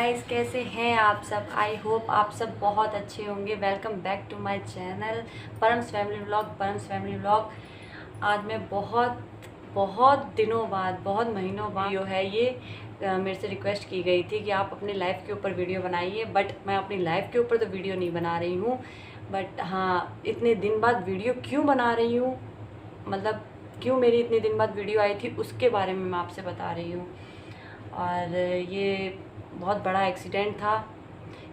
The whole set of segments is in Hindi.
गाइस, कैसे हैं आप सब। आई होप आप सब बहुत अच्छे होंगे। Welcome back to my channel Params family vlog. आज मैं बहुत दिनों बाद, बहुत महीनों बाद वीडियो है ये। मेरे से रिक्वेस्ट की गई थी कि आप अपनी लाइफ के ऊपर वीडियो बनाइए, बट मैं अपनी लाइफ के ऊपर तो वीडियो नहीं बना रही हूँ। बट हाँ, इतने दिन बाद वीडियो क्यों बना रही हूँ, मतलब क्यों मेरी इतने दिन बाद वीडियो आई थी, उसके बारे में मैं आपसे बता रही हूँ। और ये बहुत बड़ा एक्सीडेंट था।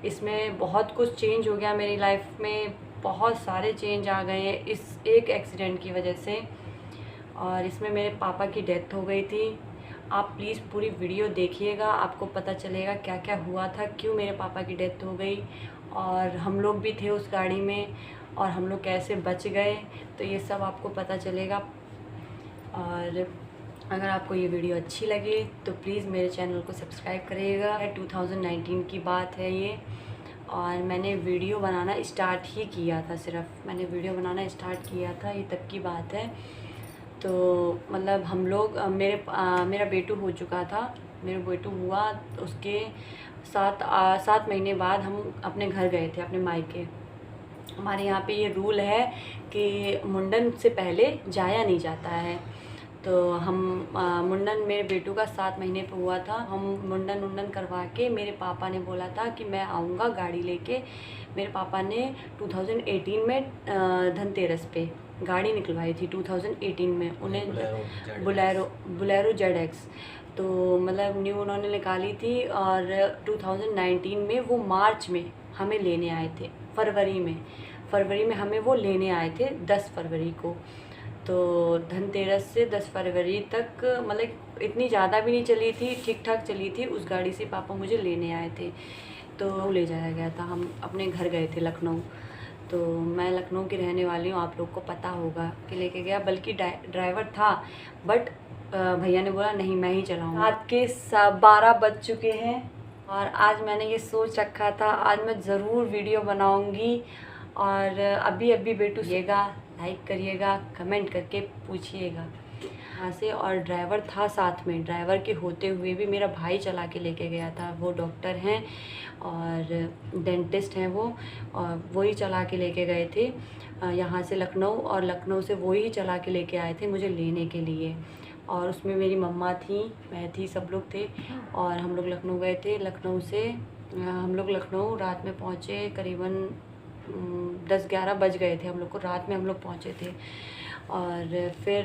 इसमें बहुत कुछ चेंज हो गया मेरी लाइफ में, बहुत सारे चेंज आ गए हैं इस एक एक्सीडेंट की वजह से। और इसमें मेरे पापा की डेथ हो गई थी। आप प्लीज़ पूरी वीडियो देखिएगा, आपको पता चलेगा क्या क्या हुआ था, क्यों मेरे पापा की डेथ हो गई, और हम लोग भी थे उस गाड़ी में और हम लोग कैसे बच गए। तो ये सब आपको पता चलेगा। और अगर आपको ये वीडियो अच्छी लगे तो प्लीज़ मेरे चैनल को सब्सक्राइब करिएगा। 2019 की बात है ये, और मैंने वीडियो बनाना स्टार्ट ही किया था, सिर्फ मैंने वीडियो बनाना स्टार्ट किया था, ये तब की बात है। तो मतलब हम लोग मेरा बेटू हो चुका था, मेरा बेटू हुआ उसके 7 महीने बाद हम अपने घर गए थे, अपने मायके। हमारे यहाँ पे ये रूल है कि मुंडन से पहले जाया नहीं जाता है। तो हम मुंडन मेरे बेटू का 7 महीने पे हुआ था। हम मुंडन करवा के, मेरे पापा ने बोला था कि मैं आऊँगा गाड़ी लेके। मेरे पापा ने 2018 में धनतेरस पे गाड़ी निकलवाई थी। 2018 में उन्हें बुलेरो ZX, तो मतलब न्यू उन्होंने निकाली थी। और 2019 में वो मार्च में हमें लेने आए थे, फरवरी में हमें वो लेने आए थे 10 फरवरी को। तो धनतेरस से 10 फरवरी तक मतलब इतनी ज़्यादा भी नहीं चली थी, ठीक ठाक चली थी। उस गाड़ी से पापा मुझे लेने आए थे, तो ले जाया गया था। हम अपने घर गए थे लखनऊ। तो मैं लखनऊ की रहने वाली हूँ, आप लोग को पता होगा कि लेके गया, बल्कि ड्राइवर था, बट भैया ने बोला नहीं मैं ही चलाऊँगा। रात के 12 बज चुके हैं और आज मैंने ये सोच रखा था आज मैं ज़रूर वीडियो बनाऊँगी। और अभी बेटू येगा, लाइक करिएगा, कमेंट करके पूछिएगा यहाँ से। और ड्राइवर था साथ में, ड्राइवर के होते हुए भी मेरा भाई चला के लेके गया था। वो डॉक्टर हैं और डेंटिस्ट हैं वो, और वही चला के लेके गए थे यहाँ से लखनऊ, और लखनऊ से वही चला के लेके आए थे मुझे लेने के लिए। और उसमें मेरी मम्मा थी, मैं थी, सब लोग थे। और हम लोग लखनऊ गए थे। लखनऊ से हम लोग लखनऊ रात में पहुँचे, करीबन 10-11 बज गए थे हम लोग को, रात में हम लोग पहुँचे थे। और फिर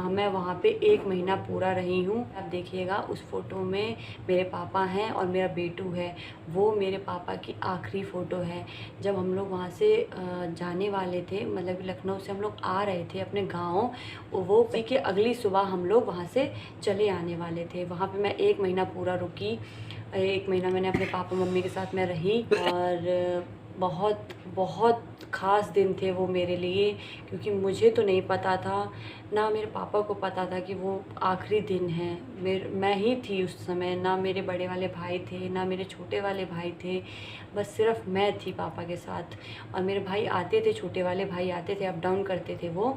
मैं वहाँ पे 1 महीना पूरा रही हूँ। आप देखिएगा उस फ़ोटो में मेरे पापा हैं और मेरा बेटू है। वो मेरे पापा की आखिरी फ़ोटो है। जब हम लोग वहाँ से जाने वाले थे, मतलब लखनऊ से हम लोग आ रहे थे अपने गाँव, वो कि अगली सुबह हम लोग वहाँ से चले आने वाले थे। वहाँ पे मैं 1 महीना पूरा रुकी। 1 महीना मैंने अपने पापा मम्मी के साथ मैं रही। और बहुत ख़ास दिन थे वो मेरे लिए, क्योंकि मुझे तो नहीं पता था, ना मेरे पापा को पता था कि वो आखिरी दिन है। मैं ही थी उस समय, ना मेरे बड़े वाले भाई थे, ना मेरे छोटे वाले भाई थे, बस सिर्फ मैं थी पापा के साथ। और मेरे भाई आते थे, छोटे वाले भाई आते थे, अप डाउन करते थे वो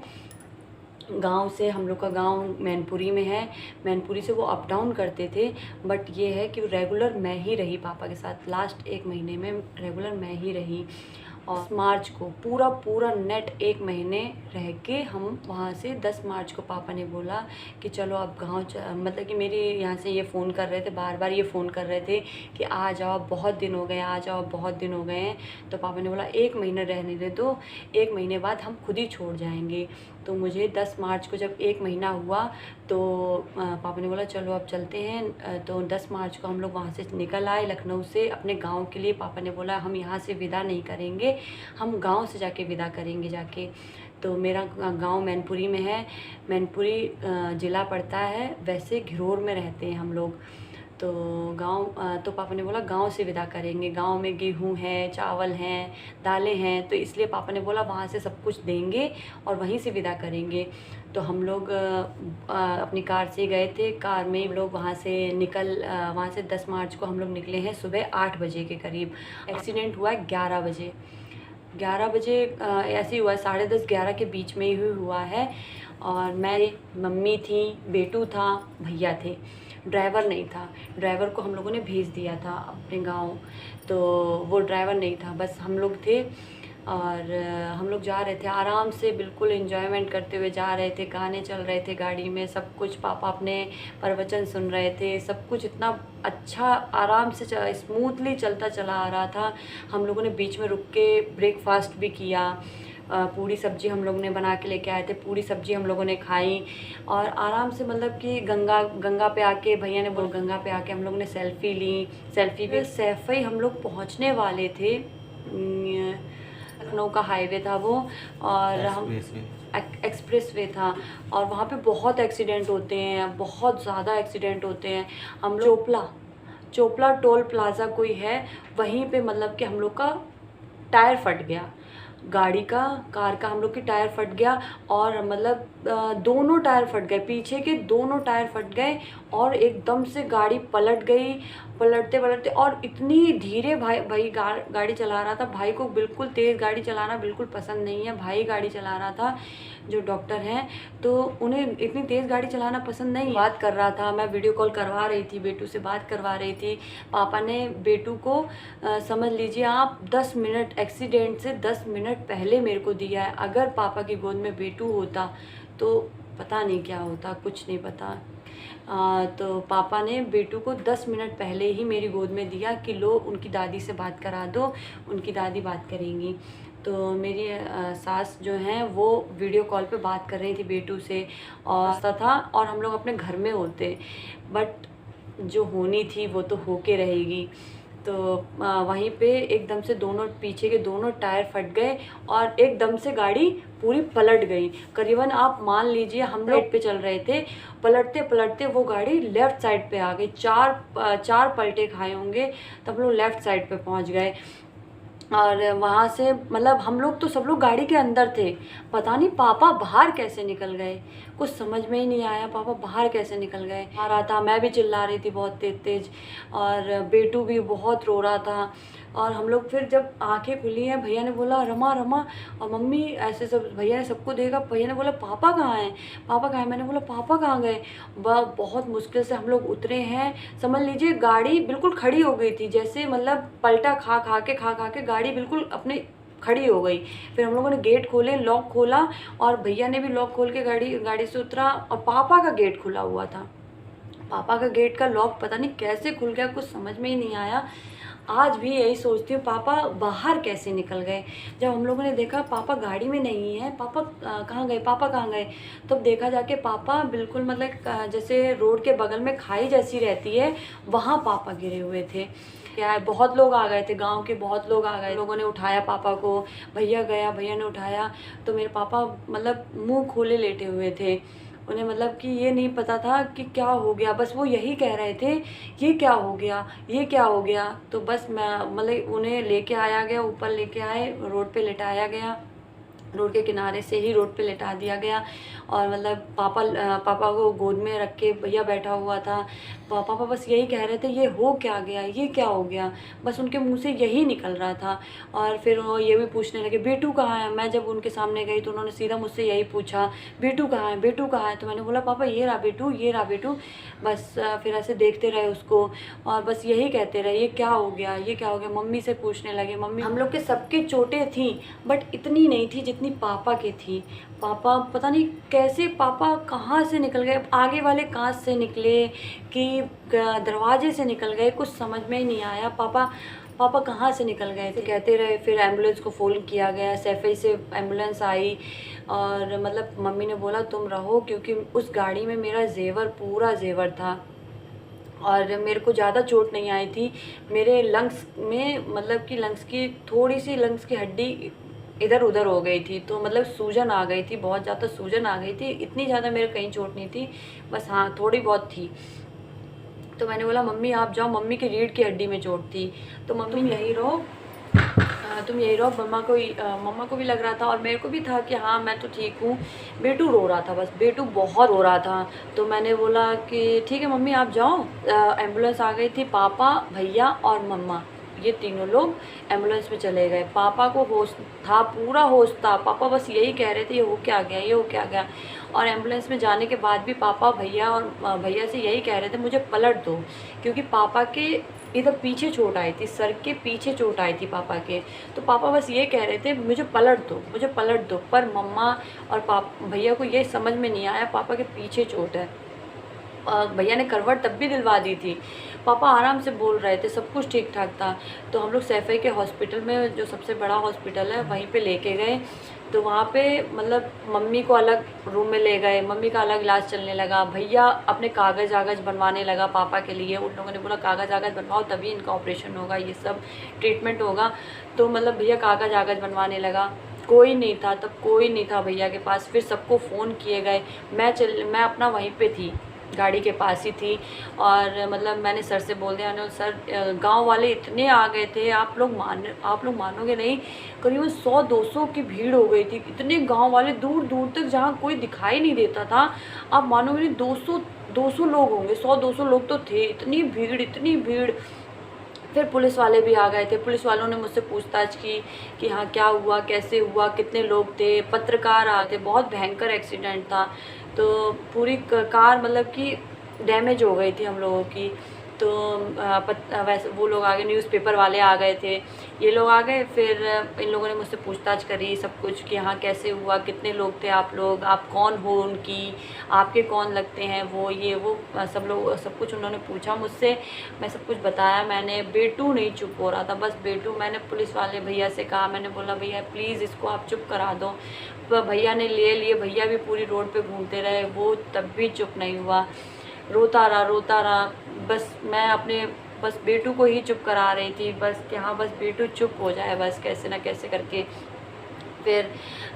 गांव से। हम लोग का गांव मैनपुरी में है, मैनपुरी से वो अप डाउन करते थे। बट ये है कि रेगुलर मैं ही रही पापा के साथ, लास्ट 1 महीने में रेगुलर मैं ही रही। और मार्च को पूरा नेट 1 महीने रह के हम वहाँ से 10 मार्च को पापा ने बोला कि चलो अब गाँव मतलब कि मेरे यहाँ से ये फ़ोन कर रहे थे, बार ये फ़ोन कर रहे थे कि आ जाओ, बहुत दिन हो गए, आ जाओ, बहुत दिन हो गए हैं। तो पापा ने बोला 1 महीना रहने दे दो, 1 महीने बाद हम खुद ही छोड़ जाएंगे। तो मुझे 10 मार्च को जब 1 महीना हुआ तो पापा ने बोला चलो अब चलते हैं। तो 10 मार्च को हम लोग वहाँ से निकल आए लखनऊ से अपने गांव के लिए। पापा ने बोला हम यहाँ से विदा नहीं करेंगे, हम गांव से जाके विदा करेंगे जाके। तो मेरा गांव मैनपुरी में है, मैनपुरी ज़िला पड़ता है, वैसे घिरोर में रहते हैं हम लोग। तो तो पापा ने बोला गांव से विदा करेंगे, गांव में गेहूं है, चावल हैं, दालें हैं, तो इसलिए पापा ने बोला वहाँ से सब कुछ देंगे और वहीं से विदा करेंगे। तो हम लोग अपनी कार से गए थे, कार में हम लोग वहाँ से वहाँ से 10 मार्च को हम लोग निकले हैं सुबह 8 बजे के करीब। एक्सीडेंट हुआ है 11 बजे, 11 बजे ऐसे ही हुआ है, 10:30-11 के बीच में ही हुआ है। और मैं, मम्मी थी, बेटू था, भैया थे। ड्राइवर नहीं था। ड्राइवर को हम लोगों ने भेज दिया था अपने गांव, तो वो ड्राइवर नहीं था, बस हम लोग थे। और हम लोग जा रहे थे आराम से, बिल्कुल एंजॉयमेंट करते हुए जा रहे थे। गाने चल रहे थे गाड़ी में, सब कुछ, पापा अपने प्रवचन सुन रहे थे, सब कुछ इतना अच्छा आराम से स्मूथली चलता चला आ रहा था। हम लोगों ने बीच में रुक के ब्रेकफास्ट भी किया। पूरी सब्जी हम लोग ने बना के लेके आए थे, पूरी सब्जी हम लोगों ने खाई और आराम से, मतलब कि गंगा पे आके, भैया ने बोल, गंगा पे आके हम लोग ने सेल्फ़ी ली। सेल्फ़ी भी सैफई हम लोग पहुँचने वाले थे, लखनऊ का हाईवे था वो, और हम एक्सप्रेस वे था, और वहाँ पे बहुत एक्सीडेंट होते हैं, बहुत ज़्यादा एक्सीडेंट होते हैं। हम लोग चोपला टोल प्लाज़ा कोई है, वहीं पे मतलब कि हम लोग का टायर फट गया, गाड़ी का, कार का हम लोग की टायर फट गया। और मतलब दोनों टायर फट गए, पीछे के दोनों टायर फट गए और एकदम से गाड़ी पलट गई। पलटते पलटते, और इतनी धीरे, भाई गाड़ी चला रहा था। भाई को बिल्कुल तेज़ गाड़ी चलाना बिल्कुल पसंद नहीं है। भाई गाड़ी चला रहा था, जो डॉक्टर हैं, तो उन्हें इतनी तेज़ गाड़ी चलाना पसंद नहीं। बात कर रहा था, मैं वीडियो कॉल करवा रही थी, बेटू से बात करवा रही थी। पापा ने बेटू को समझ लीजिए आप 10 मिनट, एक्सीडेंट से 10 मिनट पहले मेरे को दिया है। अगर पापा की गोद में बेटू होता तो पता नहीं क्या होता, कुछ नहीं पता। तो पापा ने बेटू को 10 मिनट पहले ही मेरी गोद में दिया कि लो उनकी दादी से बात करा दो, उनकी दादी बात करेंगी। तो मेरी सास जो हैं वो वीडियो कॉल पे बात कर रही थी बेटू से, और हम लोग अपने घर में होते, बट जो होनी थी वो तो होके रहेगी। तो वहीं पे एकदम से दोनों, पीछे के दोनों टायर फट गए और एकदम से गाड़ी पूरी पलट गई। करीबन आप मान लीजिए हम लोग पे चल रहे थे, पलटते पलटते वो गाड़ी लेफ़्ट साइड पे आ गई। चार पलटे खाए होंगे तब लोग लेफ़्ट साइड पे पहुंच गए। और वहाँ से मतलब हम लोग तो सब लोग गाड़ी के अंदर थे, पता नहीं पापा बाहर कैसे निकल गए, कुछ समझ में ही नहीं आया पापा बाहर कैसे निकल गए। आ रहा था, मैं भी चिल्ला रही थी बहुत तेज तेज, और बेटू भी बहुत रो रहा था। और हम लोग फिर जब आंखें खुली हैं, भैया ने बोला रमा रमा, और मम्मी ऐसे सब, भैया ने सबको देखा। भैया ने बोला पापा कहाँ हैं, पापा कहाँ हैं। मैंने बोला पापा कहाँ गए। बहुत मुश्किल से हम लोग उतरे हैं। समझ लीजिए गाड़ी बिल्कुल खड़ी हो गई थी, जैसे मतलब पलटा खा खा के गाड़ी बिल्कुल अपने खड़ी हो गई। फिर हम लोगों ने गेट खोले, लॉक खोला, और भैया ने भी लॉक खोल के गाड़ी से उतरा, और पापा का गेट खुला हुआ था। पापा का गेट का लॉक पता नहीं कैसे खुल गया, कुछ समझ में ही नहीं आया। आज भी यही सोचती हूँ पापा बाहर कैसे निकल गए। जब हम लोगों ने देखा पापा गाड़ी में नहीं है, पापा कहाँ गए, पापा कहाँ गए, तब देखा जाके पापा बिल्कुल मतलब जैसे रोड के बगल में खाई जैसी रहती है, वहाँ पापा गिरे हुए थे। क्या है, बहुत लोग आ गए थे, गांव के बहुत लोग आ गए, लोगों ने उठाया पापा को। भैया गया, भैया ने उठाया, तो मेरे पापा मतलब मुँह खोले लेटे हुए थे। उन्हें मतलब कि ये नहीं पता था कि क्या हो गया, बस वो यही कह रहे थे ये क्या हो गया, ये क्या हो गया। तो बस मैं मतलब उन्हें लेके आया गया, ऊपर लेके आए, रोड पे लेटाया गया, रोड के किनारे से ही रोड पे लेटा दिया गया। और मतलब पापा को गोद में रख के भैया बैठा हुआ था। पापा बस यही कह रहे थे ये हो क्या गया, ये क्या हो गया, बस उनके मुंह से यही निकल रहा था। और फिर वो ये भी पूछने लगे बेटू कहाँ है। मैं जब उनके सामने गई तो उन्होंने सीधा मुझसे यही पूछा बेटू कहाँ है, बेटू कहाँ है। तो मैंने बोला पापा ये रहा बेटू, ये रहा बेटू। बस फिर ऐसे देखते रहे उसको, और बस यही कहते रहे ये क्या हो गया, ये क्या हो गया। मम्मी से पूछने लगे, मम्मी हम लोग के सबके चोटें थी, बट इतनी नहीं थी जितनी पापा की थी। पापा पता नहीं कैसे, पापा कहाँ से निकल गए, आगे वाले कांच से निकले कि दरवाजे से निकल गए, कुछ समझ में ही नहीं आया। पापा कहाँ से निकल गए थे, कहते रहे। फिर एम्बुलेंस को फ़ोन किया गया, सैफई से एम्बुलेंस आई, और मतलब मम्मी ने बोला तुम रहो, क्योंकि उस गाड़ी में मेरा जेवर, पूरा जेवर था। और मेरे को ज़्यादा चोट नहीं आई थी, मेरे लंग्स में मतलब कि लंग्स की थोड़ी सी, लंग्स की हड्डी इधर उधर हो गई थी, तो मतलब सूजन आ गई थी, बहुत ज़्यादा सूजन आ गई थी। इतनी ज़्यादा मेरे कहीं चोट नहीं थी, बस हाँ थोड़ी बहुत थी। तो मैंने बोला मम्मी आप जाओ, मम्मी की रीढ़ की हड्डी में चोट थी, तो मम्मी तुम यहीं रहो, मम्मा को भी लग रहा था और मेरे को भी था कि हाँ मैं तो ठीक हूँ। बेटू रो रहा था, बस बेटू बहुत रो रहा था। तो मैंने बोला कि ठीक है मम्मी आप जाओ। एम्बुलेंस आ गई थी, पापा, भैया और मम्मा ये तीनों लोग एम्बुलेंस में चले गए। पापा को होश था, पूरा होश था, पापा बस यही कह रहे थे ये हो क्या गया, ये हो क्या गया। और एम्बुलेंस में जाने के बाद भी पापा भैया और भैया से यही कह रहे थे मुझे पलट दो, क्योंकि पापा के इधर पीछे चोट आई थी, सर के पीछे चोट आई थी पापा के। तो पापा बस ये कह रहे थे मुझे पलट दो, मुझे पलट दो। पर मम्मा और भैया को ये समझ में नहीं आया पापा के पीछे चोट है। भैया ने करवट तब भी दिलवा दी थी। पापा आराम से बोल रहे थे, सब कुछ ठीक ठाक था। तो हम लोग सैफई के हॉस्पिटल में, जो सबसे बड़ा हॉस्पिटल है, वहीं पे लेके गए। तो वहाँ पे मतलब मम्मी को अलग रूम में ले गए, मम्मी का अलग इलाज चलने लगा। भैया अपने कागज़ वागज़ बनवाने लगा पापा के लिए। उन लोगों ने बोला कागज़ वागज़ बनवाओ तभी इनका ऑपरेशन होगा, ये सब ट्रीटमेंट होगा। तो मतलब भैया कागज़ वागज़ बनवाने लगा। कोई नहीं था तब, कोई नहीं था भैया के पास। फिर सबको फ़ोन किए गए। मैं अपना वहीं पे थी, गाड़ी के पास ही थी। और मतलब मैंने सर से बोल दिया, मैंने सर गांव वाले इतने आ गए थे, आप लोग मानोगे नहीं, करीबन 100-200 की भीड़ हो गई थी। इतने गांव वाले दूर दूर तक, जहाँ कोई दिखाई नहीं देता था, आप मानोगे नहीं, 200 लोग होंगे, 100-200 लोग तो थे। इतनी भीड़, इतनी भीड़। फिर पुलिस वाले भी आ गए थे। पुलिस वालों ने मुझसे पूछताछ की कि हाँ क्या हुआ, कैसे हुआ, कितने लोग थे। पत्रकार आए थे। बहुत भयंकर एक्सीडेंट था। तो पूरी कार मतलब कि डैमेज हो गई थी हम लोगों की। तो वैसे वो लोग आ गए, न्यूज़पेपर वाले आ गए थे, ये लोग आ गए। फिर इन लोगों ने मुझसे पूछताछ करी सब कुछ कि हाँ कैसे हुआ, कितने लोग थे आप लोग, आप कौन हो उनकी, आपके कौन लगते हैं, वो ये वो सब लोग, सब कुछ उन्होंने पूछा मुझसे। मैं सब कुछ बताया मैंने। बेटू नहीं चुप हो रहा था, बस बेटू, मैंने पुलिस वाले भैया से कहा, मैंने बोला भैया प्लीज़ इसको आप चुप करा दो। तो भैया ने ले लिए। भैया भी पूरी रोड पे घूमते रहे, वो तब भी चुप नहीं हुआ, रोता रहा। बस बेटू को ही चुप करा रही थी, बस कि हाँ बस बेटू चुप हो जाए, बस कैसे ना कैसे करके। फिर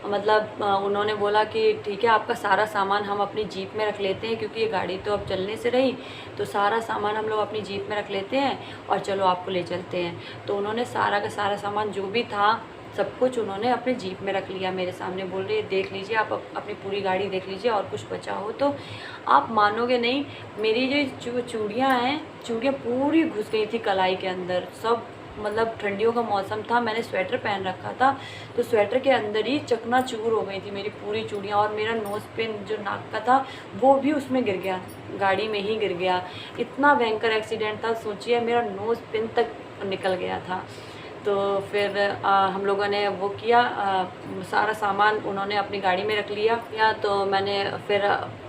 मतलब उन्होंने बोला कि ठीक है, आपका सारा सामान हम अपनी जीप में रख लेते हैं, क्योंकि ये गाड़ी तो अब चलने से रही, तो सारा सामान हम लोग अपनी जीप में रख लेते हैं और चलो आपको ले चलते हैं। तो उन्होंने सारा का सारा सामान जो भी था सब कुछ उन्होंने अपने जीप में रख लिया। मेरे सामने बोल रहे देख लीजिए, आप अपनी पूरी गाड़ी देख लीजिए, और कुछ बचा हो तो। आप मानोगे नहीं, मेरी जो चूड़ियाँ हैं, चूड़ियाँ पूरी घुस गई थी कलाई के अंदर सब। मतलब ठंडियों का मौसम था, मैंने स्वेटर पहन रखा था, तो स्वेटर के अंदर ही चकनाचूर हो गई थी मेरी पूरी चूड़ियाँ। और मेरा नोज़ पिन जो नाक का था वो भी उसमें गिर गया, गाड़ी में ही गिर गया। इतना भयंकर एक्सीडेंट था, सोचिए मेरा नोज़ पिन तक निकल गया था। तो फिर हम लोगों ने वो किया, सारा सामान उन्होंने अपनी गाड़ी में रख लिया। या तो मैंने फिर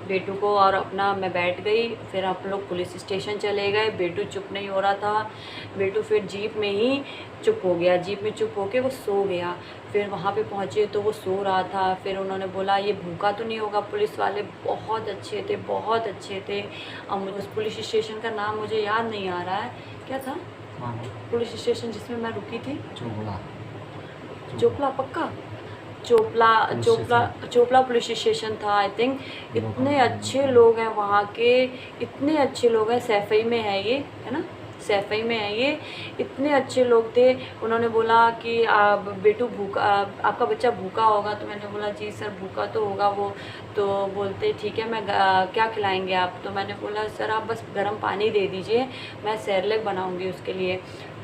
बेटू को और अपना, मैं बैठ गई। फिर हम लोग पुलिस स्टेशन चले गए। बेटू चुप नहीं हो रहा था। बेटू फिर जीप में ही चुप हो गया, जीप में चुप होके वो सो गया। फिर वहाँ पे पहुँचे तो वो सो रहा था। फिर उन्होंने बोला ये भूखा तो नहीं होगा। पुलिस वाले बहुत अच्छे थे, बहुत अच्छे थे। अब उस पुलिस स्टेशन का नाम मुझे याद नहीं आ रहा है, क्या था पुलिस स्टेशन जिसमें मैं रुकी थी? चोपला, पक्का चोपला पुलिस स्टेशन था आई थिंक। इतने अच्छे लोग हैं वहाँ के, इतने अच्छे लोग हैं। सैफई में है ये, है ना, सैफई में है ये। इतने अच्छे लोग थे। उन्होंने बोला कि बेटू भूखा, आपका बच्चा भूखा होगा। तो मैंने बोला जी सर भूखा तो होगा वो। तो बोलते ठीक है, मैं क्या खिलाएंगे आप? तो मैंने बोला सर आप बस गर्म पानी दे दीजिए, मैं सेरेलैक बनाऊंगी उसके लिए।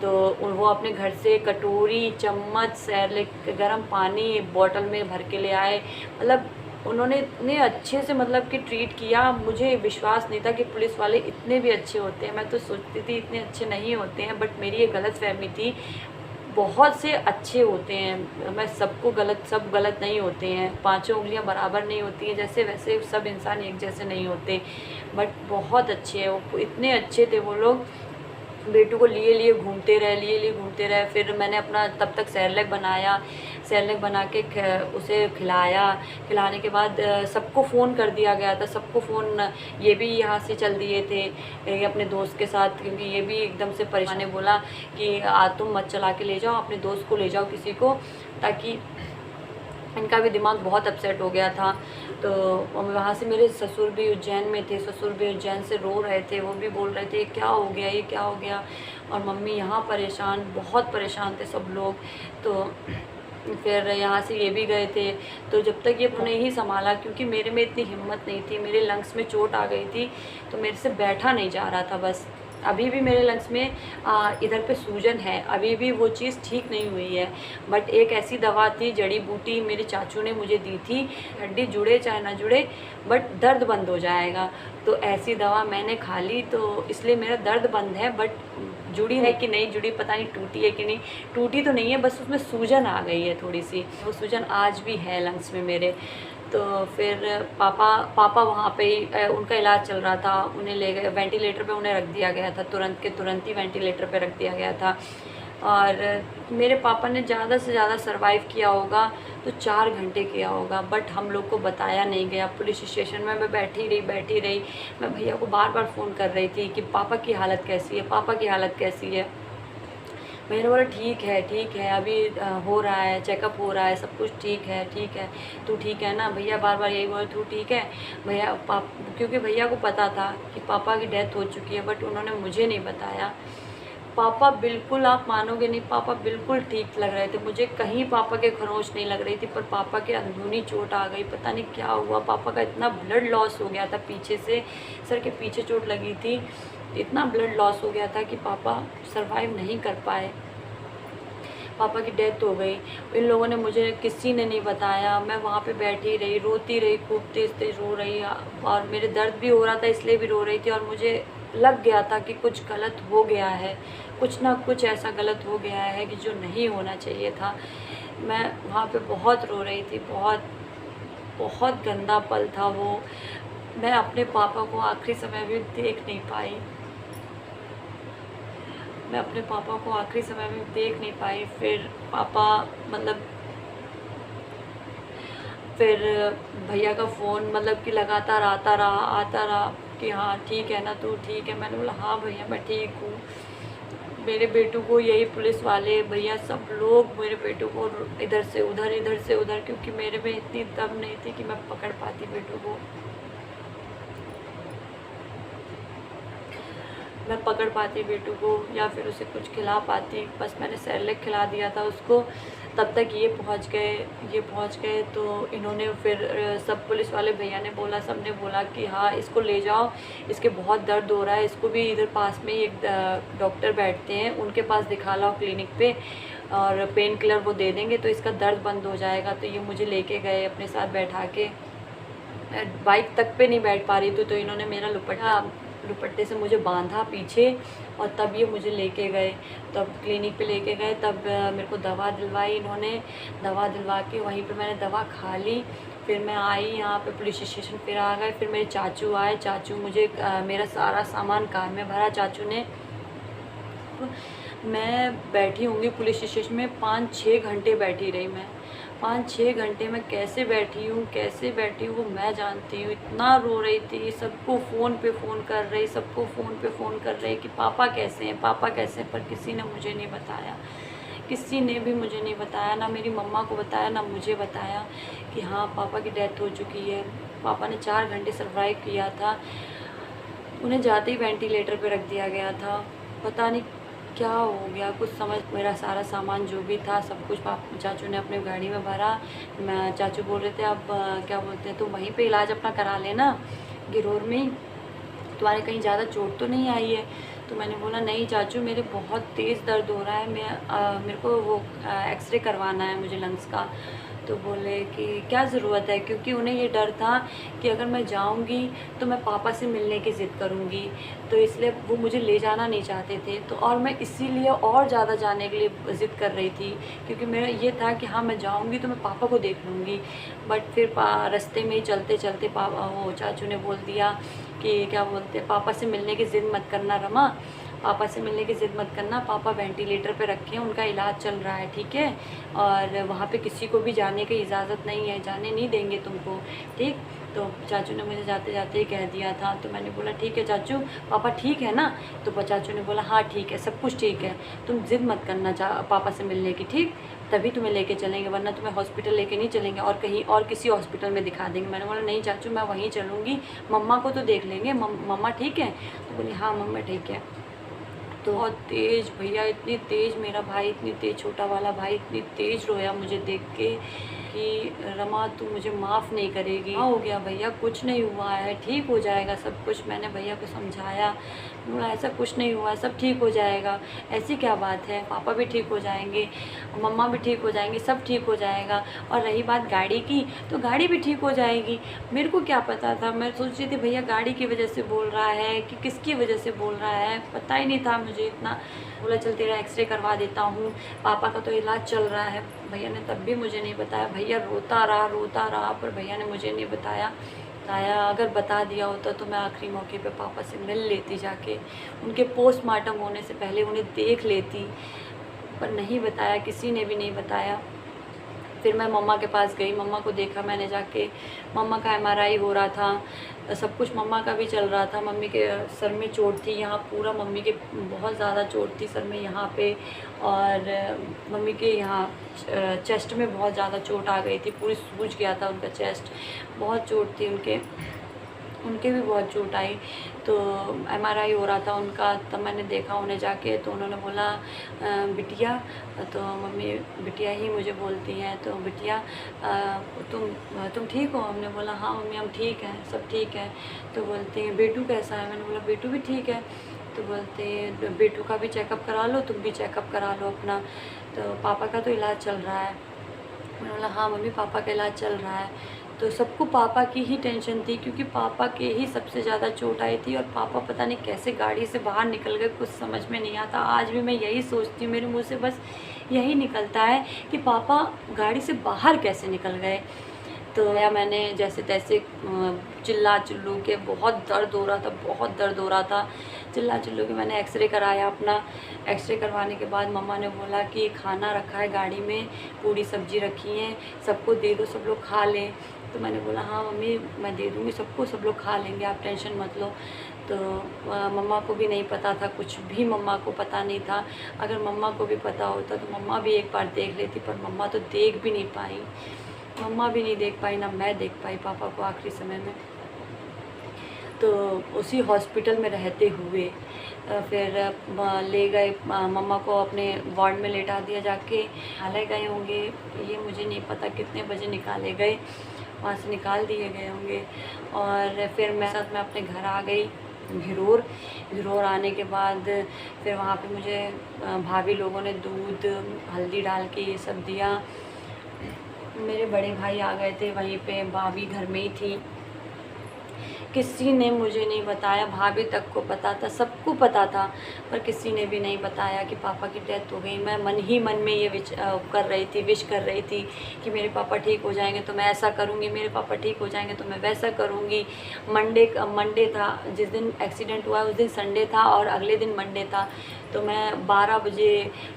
तो वो अपने घर से कटोरी, चम्मच, सेरेलैक, गर्म पानी बॉटल में भर के ले आए। मतलब उन्होंने इतने अच्छे से मतलब कि ट्रीट किया, मुझे विश्वास नहीं था कि पुलिस वाले इतने भी अच्छे होते हैं। मैं तो सोचती थी इतने अच्छे नहीं होते हैं, बट मेरी ये गलतफहमी थी। बहुत से अच्छे होते हैं, मैं सबको सब गलत नहीं होते हैं, पांचों उंगलियां बराबर नहीं होती हैं, जैसे वैसे सब इंसान एक जैसे नहीं होते, बट बहुत अच्छे हैं वो। इतने अच्छे थे वो लोग। बेटू को लिए घूमते रहे। फिर मैंने अपना तब तक सेरेलैक बनाया, सेरेलैक बना के उसे खिलाया। खिलाने के बाद सबको फ़ोन कर दिया गया था, सबको फ़ोन। ये भी यहाँ से चल दिए थे ये अपने दोस्त के साथ, क्योंकि ये भी एकदम से परेशान ने बोला कि तुम मत चला के ले जाओ, अपने दोस्त को ले जाओ किसी को, ताकि इनका भी दिमाग बहुत अपसेट हो गया था। तो वहाँ से मेरे ससुर भी उज्जैन में थे, ससुर भी उज्जैन से रो रहे थे, वो भी बोल रहे थे ये क्या हो गया, ये क्या हो गया। और मम्मी यहाँ परेशान, बहुत परेशान थे सब लोग। तो फिर यहाँ से ये भी गए थे। तो जब तक ये नहीं संभाला, क्योंकि मेरे में इतनी हिम्मत नहीं थी, मेरे लंग्स में चोट आ गई थी, तो मेरे से बैठा नहीं जा रहा था बस। अभी भी मेरे लंग्स में इधर पे सूजन है, अभी भी वो चीज़ ठीक नहीं हुई है। बट एक ऐसी दवा थी, जड़ी बूटी मेरे चाचू ने मुझे दी थी, हड्डी जुड़े चाहे ना जुड़े बट दर्द बंद हो जाएगा। तो ऐसी दवा मैंने खा ली, तो इसलिए मेरा दर्द बंद है। बट जुड़ी है कि नहीं जुड़ी पता नहीं, टूटी है कि नहीं टूटी तो नहीं है, बस उसमें सूजन आ गई है थोड़ी सी, वो सूजन आज भी है लंग्स में मेरे। तो फिर पापा वहाँ पे ही उनका इलाज चल रहा था, उन्हें ले गए वेंटिलेटर पे, उन्हें रख दिया गया था, तुरंत के तुरंत ही वेंटिलेटर पे रख दिया गया था। और मेरे पापा ने ज़्यादा से ज़्यादा सरवाइव किया होगा तो 4 घंटे किया होगा, बट हम लोग को बताया नहीं गया। पुलिस स्टेशन में मैं बैठी रही, मैं भैया को बार बार फ़ोन कर रही थी कि पापा की हालत कैसी है, पापा की हालत कैसी है। मैंने बोला ठीक है, अभी हो रहा है, चेकअप हो रहा है, सब कुछ ठीक है, तू ठीक है ना। भैया बार बार यही बोले तू ठीक है भैया। क्योंकि भैया को पता था कि पापा की डेथ हो चुकी है, बट उन्होंने मुझे नहीं बताया। पापा बिल्कुल, आप मानोगे नहीं, पापा बिल्कुल ठीक लग रहे थे मुझे, कहीं पापा के खरोंच नहीं लग रही थी, पर पापा के अंदरूनी चोट आ गई, पता नहीं क्या हुआ। पापा का इतना ब्लड लॉस हो गया था, पीछे से सर के पीछे चोट लगी थी, इतना ब्लड लॉस हो गया था कि पापा सरवाइव नहीं कर पाए, पापा की डेथ हो गई। इन लोगों ने मुझे, किसी ने नहीं बताया। मैं वहाँ पे बैठी रही, रोती रही, खूब तेज़ तेज़ रो रही, और मेरे दर्द भी हो रहा था इसलिए भी रो रही थी। और मुझे लग गया था कि कुछ गलत हो गया है, कुछ ना कुछ ऐसा गलत हो गया है कि जो नहीं होना चाहिए था। मैं वहाँ पे बहुत रो रही थी, बहुत गंदा पल था वो। मैं अपने पापा को आखिरी समय में देख नहीं पाई, मैं अपने पापा को आखिरी समय में देख नहीं पाई। फिर पापा मतलब फिर भैया का फ़ोन मतलब कि लगातार आता रहा कि हाँ ठीक है ना, तू ठीक है। मैंने बोला हाँ भैया मैं ठीक हूँ। मेरे बेटू को यही पुलिस वाले भैया सब लोग मेरे बेटू को इधर से उधर, क्योंकि मेरे में इतनी दम नहीं थी कि मैं पकड़ पाती बेटू को, मैं पकड़ पाती बेटू को या फिर उसे कुछ खिला पाती। बस मैंने सेरेलैक खिला दिया था उसको, तब तक ये पहुंच गए। तो इन्होंने फिर सब पुलिस वाले भैया ने बोला, सब ने बोला कि हाँ इसको ले जाओ, इसके बहुत दर्द हो रहा है, इसको भी इधर पास में ही एक डॉक्टर बैठते हैं, उनके पास दिखा लाओ क्लिनिक पे, और पेन किलर वो दे देंगे तो इसका दर्द बंद हो जाएगा। तो ये मुझे लेके गए अपने साथ बैठा के, बाइक तक पे नहीं बैठ पा रही थी, तो इन्होंने मेरा दुपट्टे से मुझे बांधा पीछे, और तब ये मुझे लेके गए, तब क्लिनिक पे लेके गए। तब मेरे को दवा दिलवाई इन्होंने, दवा दिलवा के वहीं पे मैंने दवा खा ली। फिर मैं आई यहाँ पे पुलिस स्टेशन, फिर आ गए। फिर मेरे चाचू आए, चाचू मुझे मेरा सारा सामान कार में भरा चाचू ने। मैं बैठी होंगी पुलिस स्टेशन में 5-6 घंटे बैठी रही मैं, 5-6 घंटे में कैसे बैठी हूँ वो मैं जानती हूँ। इतना रो रही थी, सबको फ़ोन पे फ़ोन कर रही कि पापा कैसे हैं, पर किसी ने मुझे नहीं बताया, किसी ने भी मुझे नहीं बताया, ना मेरी मम्मा को बताया ना मुझे बताया कि हाँ पापा की डेथ हो चुकी है। पापा ने 4 घंटे सर्वाइव किया था, उन्हें जाते ही वेंटिलेटर पे रख दिया गया था। पता नहीं क्या हो गया, कुछ समझ, मेरा सारा सामान जो भी था सब कुछ चाचू ने अपने गाड़ी में भरा। मैं चाचू बोल रहे थे अब क्या बोलते हैं, तो वहीं पे इलाज अपना करा लेना गिरोर में ही, तुम्हारे कहीं ज़्यादा चोट तो नहीं आई है। तो मैंने बोला नहीं चाचू मेरे बहुत तेज़ दर्द हो रहा है, मेरे को वो एक्सरे करवाना है मुझे लंग्स का। तो बोले कि क्या ज़रूरत है, क्योंकि उन्हें ये डर था कि अगर मैं जाऊंगी तो मैं पापा से मिलने की ज़िद करूंगी, तो इसलिए वो मुझे ले जाना नहीं चाहते थे। तो और मैं इसीलिए और ज़्यादा जाने के लिए ज़िद कर रही थी, क्योंकि मेरा ये था कि हाँ मैं जाऊंगी तो मैं पापा को देख लूँगी। बट फिर रास्ते में ही चलते चलते वो चाचू ने बोल दिया कि क्या बोलते हैं, पापा से मिलने की ज़िद मत करना रमा, पापा से मिलने की ज़िद मत करना, पापा वेंटिलेटर पे रखे हैं, उनका इलाज चल रहा है, ठीक है, और वहाँ पे किसी को भी जाने की इजाज़त नहीं है, जाने नहीं देंगे तुमको, ठीक। तो चाचू ने मुझे जाते जाते ही कह दिया था। तो मैंने बोला ठीक है चाचू, पापा ठीक है ना। तो चाचू ने बोला हाँ ठीक है, सब कुछ ठीक है, तुम ज़िद मत करना पापा से मिलने की, ठीक, तभी तुम्हें लेके चलेंगे, वरना तुम्हें हॉस्पिटल लेके नहीं चलेंगे और कहीं और किसी हॉस्पिटल में दिखा देंगे। मैंने बोला नहीं चाचू मैं वहीं चलूँगी, मम्मा को तो देख लेंगे, मम्मा ठीक है। तो बोली हाँ मम्मा ठीक है। तो बहुत तेज़ भैया, इतनी तेज़ मेरा भाई, इतनी तेज़ छोटा वाला भाई इतनी तेज़ रोया मुझे देख के कि रमा तू मुझे माफ़ नहीं करेगी। हाँ हो गया भैया, कुछ नहीं हुआ है, ठीक हो जाएगा सब कुछ। मैंने भैया को समझाया, बोला ऐसा कुछ नहीं हुआ है, सब ठीक हो जाएगा, ऐसी क्या बात है, पापा भी ठीक हो जाएंगे, मम्मा भी ठीक हो जाएंगी, सब ठीक हो जाएगा। और रही बात गाड़ी की, तो गाड़ी भी ठीक हो जाएगी। मेरे को क्या पता था, मैं सोच रही थी भैया गाड़ी की वजह से बोल रहा है कि किसकी वजह से बोल रहा है, पता ही नहीं था मुझे इतना। बोला चल तेरा एक्सरे करवा देता हूँ, पापा का तो इलाज चल रहा है। भैया ने तब भी मुझे नहीं बताया, भैया रोता रहा, पर भैया ने मुझे नहीं बताया। अगर बता दिया होता तो मैं आखिरी मौके पे पापा से मिल लेती, जाके उनके पोस्टमार्टम होने से पहले उन्हें देख लेती, पर नहीं बताया, किसी ने भी नहीं बताया। फिर मैं मम्मा के पास गई, मम्मा को देखा मैंने जाके, मम्मा का एमआरआई हो रहा था, सब कुछ मम्मा का भी चल रहा था। मम्मी के सर में चोट थी, यहाँ पूरा मम्मी के बहुत ज़्यादा चोट थी सर में यहाँ पे, और मम्मी के यहाँ चेस्ट में बहुत ज़्यादा चोट आ गई थी, पूरी सूज गया था उनका चेस्ट, बहुत चोट थी उनके भी बहुत चोट आई। तो एमआरआई हो रहा था उनका, तब मैंने देखा उन्हें जाके, तो उन्होंने बोला बिटिया, तो मम्मी बिटिया ही मुझे बोलती हैं, तो बिटिया तुम ठीक हो? हमने बोला हाँ मम्मी हम ठीक हैं, सब ठीक है। तो बोलती हैं बेटू कैसा है? मैंने बोला बेटू भी ठीक है। तो बोलते हैं बेटू का भी चेकअप करा लो, तुम भी चेकअप करा लो अपना, तो पापा का तो इलाज चल रहा है। मैंने बोला हाँ मम्मी पापा का इलाज चल रहा है। तो सबको पापा की ही टेंशन थी, क्योंकि पापा के ही सबसे ज़्यादा चोट आई थी, और पापा पता नहीं कैसे गाड़ी से बाहर निकल गए, कुछ समझ में नहीं आता। आज भी मैं यही सोचती हूँ, मेरे मुंह से बस यही निकलता है कि पापा गाड़ी से बाहर कैसे निकल गए। तो या मैंने जैसे तैसे चिल्ला चिल्लू के, बहुत दर्द हो रहा था, बहुत दर्द हो रहा था, चिल्ला चिल्लू के मैंने एक्सरे कराया अपना। एक्सरे करवाने के बाद मम्मा ने बोला कि खाना रखा है गाड़ी में, पूरी सब्जी रखी है, सबको दे दो, सब लोग खा लें। तो मैंने बोला हाँ मम्मी मैं दे दूँगी सबको, सब लोग खा लेंगे, आप टेंशन मत लो। तो मम्मा को भी नहीं पता था, कुछ भी मम्मा को पता नहीं था। अगर मम्मा को भी पता होता तो मम्मा भी एक बार देख लेती, पर मम्मा तो देख भी नहीं पाई, मम्मा भी नहीं देख पाई, ना मैं देख पाई पापा को आखिरी समय में। तो उसी हॉस्पिटल में रहते हुए फिर ले गए मम्मा को, अपने वार्ड में लेटा दिया जाके। निकाले गए होंगे, ये मुझे नहीं पता कितने बजे निकाले गए, वहाँ से निकाल दिए गए होंगे। और फिर मैं अपने घर आ गई घिरोर आने के बाद फिर वहाँ पे मुझे भाभी लोगों ने दूध हल्दी डाल के ये सब दिया। मेरे बड़े भाई आ गए थे वहीं पे, भाभी घर में ही थी, किसी ने मुझे नहीं बताया, भाभी तक को पता था, सबको पता था, पर किसी ने भी नहीं बताया कि पापा की डेथ हो गई। मैं मन ही मन में ये विश कर रही थी कि मेरे पापा ठीक हो जाएंगे तो मैं ऐसा करूँगी, मेरे पापा ठीक हो जाएंगे तो मैं वैसा करूँगी। मंडे था जिस दिन एक्सीडेंट हुआ, उस दिन संडे था और अगले दिन मंडे था। तो मैं 12 बजे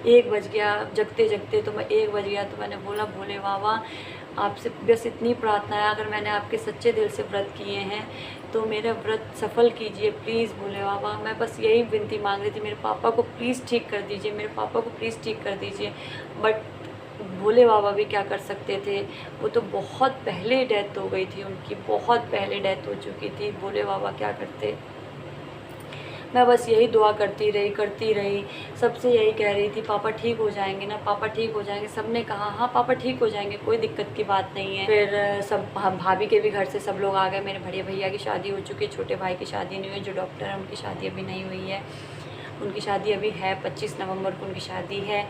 1 बज गया, जगते जगते तो मैं 1 बज गया। तो मैंने बोला भोले बाबा आपसे बस इतनी प्रार्थना है, अगर मैंने आपके सच्चे दिल से व्रत किए हैं तो मेरा व्रत सफल कीजिए प्लीज़ भोले बाबा। मैं बस यही विनती मांग रही थी, मेरे पापा को प्लीज़ ठीक कर दीजिए, मेरे पापा को प्लीज़ ठीक कर दीजिए। बट भोले बाबा भी क्या कर सकते थे, वो तो बहुत पहले डेथ हो गई थी उनकी, बहुत पहले डेथ हो चुकी थी, भोले बाबा क्या करते। मैं बस यही दुआ करती रही, सबसे यही कह रही थी पापा ठीक हो जाएंगे ना, पापा ठीक हो जाएंगे। सब ने कहा हाँ पापा ठीक हो जाएंगे, कोई दिक्कत की बात नहीं है। फिर सब भाभी के भी घर से सब लोग आ गए, मेरे बड़े भैया की शादी हो चुकी है, छोटे भाई की शादी नहीं हुई, जो डॉक्टर है उनकी शादी अभी नहीं हुई है, उनकी शादी अभी है 25 नवंबर को उनकी शादी है।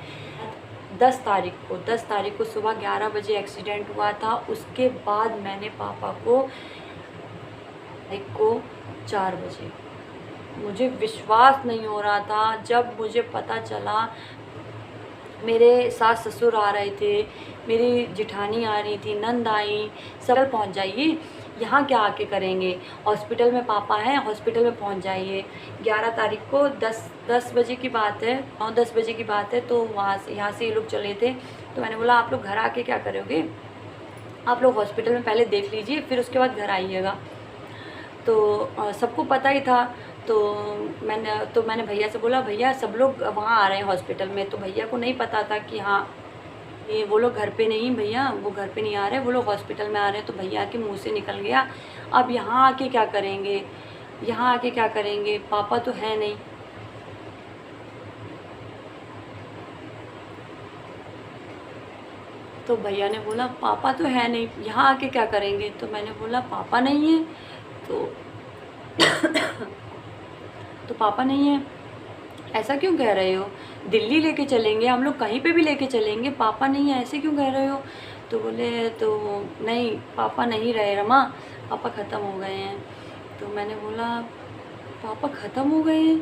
10 तारीख को सुबह 11 बजे एक्सीडेंट हुआ था। उसके बाद मैंने पापा को 4 बजे, मुझे विश्वास नहीं हो रहा था जब मुझे पता चला। मेरे सास ससुर आ रहे थे, मेरी जिठानी आ रही थी, नंद आई, सब पहुंच जाइए, यहाँ क्या आके करेंगे, हॉस्पिटल में पापा हैं, हॉस्पिटल में पहुंच जाइए। 11 तारीख को 10 बजे की बात है, 9-10 बजे की बात है। तो यहाँ से ये लोग चले थे। तो मैंने बोला आप लोग घर आके क्या करोगे, आप लोग हॉस्पिटल में पहले देख लीजिए, फिर उसके बाद घर आइएगा। तो सबको पता ही था। तो मैंने भैया से बोला भैया सब लोग वहाँ आ रहे हैं हॉस्पिटल में। तो भैया को नहीं पता था कि हाँ ये वो लोग घर पे नहीं, भैया वो घर पे नहीं आ रहे, वो लोग हॉस्पिटल में आ रहे हैं। तो भैया के मुंह से निकल गया अब यहाँ आके क्या करेंगे, यहाँ आके क्या करेंगे, पापा तो है नहीं। तो भैया ने बोला पापा तो है नहीं, यहाँ आके क्या करेंगे। तो मैंने बोला पापा नहीं है तो तो पापा नहीं है, ऐसा क्यों कह रहे हो, दिल्ली लेके चलेंगे, हम लोग कहीं पे भी लेके चलेंगे, पापा नहीं है ऐसे क्यों कह रहे हो। तो बोले तो नहीं पापा नहीं रहे रमा, पापा ख़त्म हो गए हैं। तो मैंने बोला पापा ख़त्म हो गए हैं।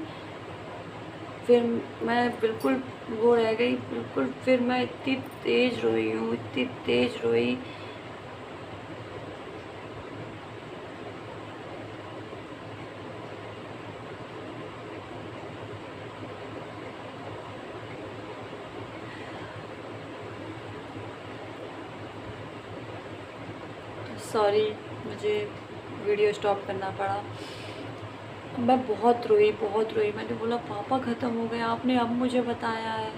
फिर मैं बिल्कुल वो रह गई बिल्कुल, फिर मैं इतनी तेज़ रोई हूँ, इतनी तेज़ रोई। सॉरी, मुझे वीडियो स्टॉप करना पड़ा। मैं बहुत रोई बहुत रोई। मैंने बोला पापा ख़त्म हो गए, आपने अब मुझे बताया है।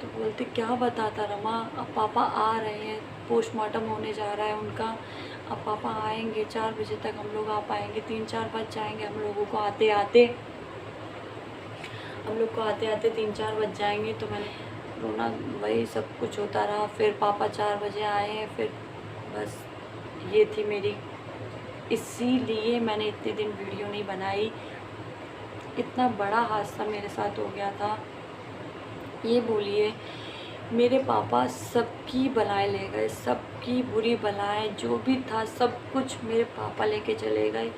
तो बोलते क्या बताता रमा, अब पापा आ रहे हैं, पोस्टमार्टम होने जा रहा है उनका, अब पापा आएंगे 4 बजे तक हम लोग आ पाएंगे, 3-4 बज जाएंगे हम लोगों को आते आते, हम लोग को आते आते 3-4 बज जाएंगे। तो मैंने रोना, वही सब कुछ होता रहा। फिर पापा 4 बजे आए, फिर बस ये थी मेरी, इसीलिए मैंने इतने दिन वीडियो नहीं बनाई। इतना बड़ा हादसा मेरे साथ हो गया था, ये बोलिए मेरे पापा सबकी बलाएं ले गए, सबकी बुरी बलाएं जो भी था सब कुछ मेरे पापा लेके चले गए।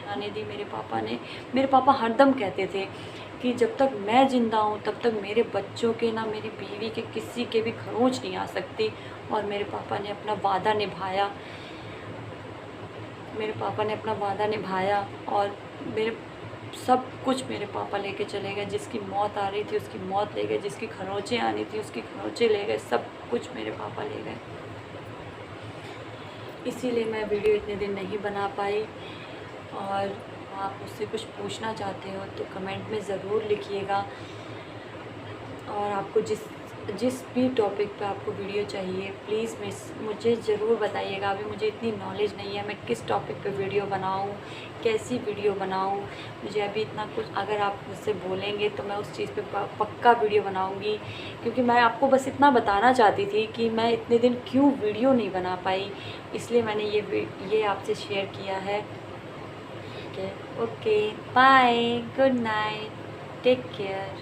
आने दी मेरे पापा ने। मेरे पापा हरदम कहते थे कि जब तक मैं ज़िंदा हूँ तब तक मेरे बच्चों के, ना मेरी बीवी के, किसी के भी खरोंच नहीं आ सकती। और मेरे पापा ने अपना वादा निभाया, मेरे पापा ने अपना वादा निभाया और मेरे सब कुछ मेरे पापा लेके चले गए। जिसकी मौत आ रही थी उसकी मौत ले गए, जिसकी खरोंचें आनी थी उसकी खरोंचें ले गए, सब कुछ मेरे पापा ले गए। इसीलिए मैं वीडियो इतने दिन नहीं बना पाई। और आप मुझसे कुछ पूछना चाहते हो तो कमेंट में ज़रूर लिखिएगा। और आपको जिस भी टॉपिक पे आपको वीडियो चाहिए प्लीज़ मुझे ज़रूर बताइएगा। अभी मुझे इतनी नॉलेज नहीं है मैं किस टॉपिक पे वीडियो बनाऊँ, कैसी वीडियो बनाऊँ, मुझे अभी इतना कुछ, अगर आप मुझसे बोलेंगे तो मैं उस चीज़ पे पक्का वीडियो बनाऊँगी। क्योंकि मैं आपको बस इतना बताना चाहती थी कि मैं इतने दिन क्यों वीडियो नहीं बना पाई, इसलिए मैंने ये आपसे शेयर किया है। ठीक है, okay bye, good night, take care.